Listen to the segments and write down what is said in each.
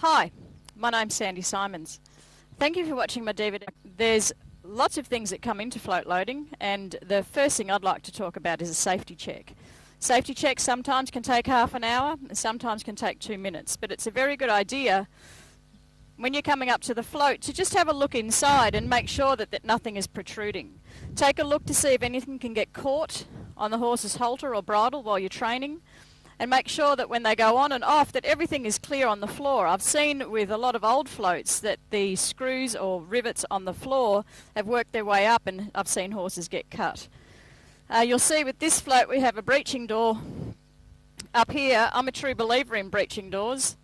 Hi, my name's Sandi SImons. Thank you for watching my DVD. There's lots of things that come into float loading, and the first thing I'd like to talk about is a safety check. Safety checks sometimes can take half an hour and sometimes can take 2 minutes, but it's a very good idea when you're coming up to the float to just have a look inside and make sure that nothing is protruding. Take a look to see if anything can get caught on the horse's halter or bridle while you're training, and make sure that when they go on and off that everything is clear on the floor. I've seen with a lot of old floats that the screws or rivets on the floor have worked their way up, and I've seen horses get cut. You'll see with this float we have a breeching door up here. I'm a true believer in breeching doors,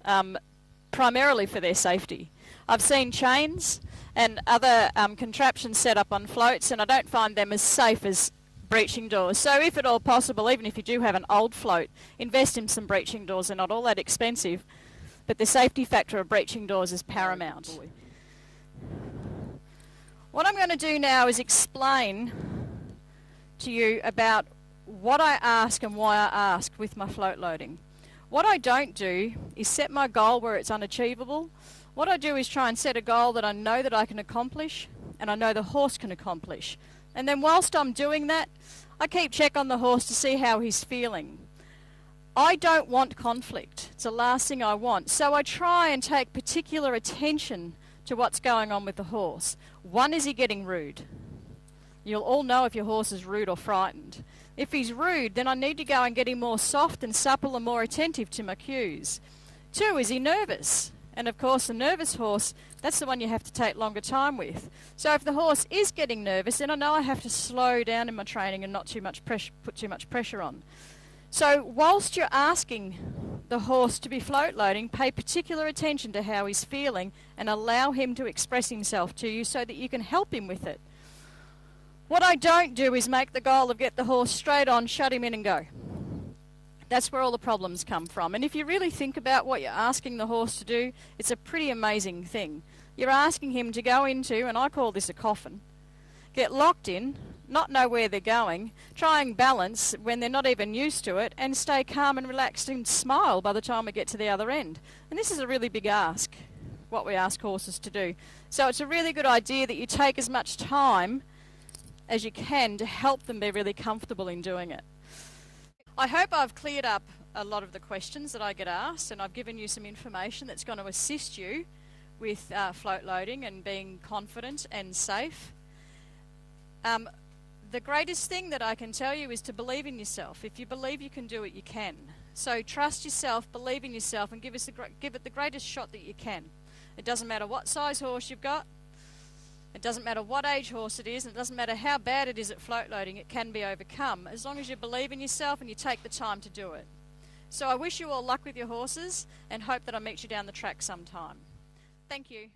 primarily for their safety. I've seen chains and other contraptions set up on floats, and I don't find them as safe as breeching doors. So if at all possible, even if you do have an old float, invest in some breeching doors. They're not all that expensive, but the safety factor of breeching doors is paramount. What I'm going to do now is explain to you about what I ask and why I ask with my float loading. What I don't do is set my goal where it's unachievable. What I do is try and set a goal that I know that I can accomplish and I know the horse can accomplish. And then whilst I'm doing that, I keep check on the horse to see how he's feeling. I don't want conflict. It's the last thing I want. So I try and take particular attention to what's going on with the horse. One, is he getting rude? You'll all know if your horse is rude or frightened. If he's rude, then I need to go and get him more soft and supple and more attentive to my cues. 2, is he nervous? And of course, a nervous horse, that's the one you have to take longer time with. So if the horse is getting nervous, then I know I have to slow down in my training and not put too much pressure on. So whilst you're asking the horse to be float loading, pay particular attention to how he's feeling and allow him to express himself to you so that you can help him with it. What I don't do is make the goal of get the horse straight on, shut him in and go. That's where all the problems come from. And if you really think about what you're asking the horse to do, it's a pretty amazing thing. You're asking him to go into, and I call this a coffin, get locked in, not know where they're going, try and balance when they're not even used to it, and stay calm and relaxed and smile by the time we get to the other end. And this is a really big ask, what we ask horses to do. So it's a really good idea that you take as much time as you can to help them be really comfortable in doing it. I hope I've cleared up a lot of the questions that I get asked, and I've given you some information that's going to assist you with float loading and being confident and safe. The greatest thing that I can tell you is to believe in yourself. If you believe you can do it, you can. So trust yourself, believe in yourself, and give it the greatest shot that you can. It doesn't matter what size horse you've got. It doesn't matter what age horse it is, and it doesn't matter how bad it is at float loading, it can be overcome, as long as you believe in yourself and you take the time to do it. So I wish you all luck with your horses and hope that I meet you down the track sometime. Thank you.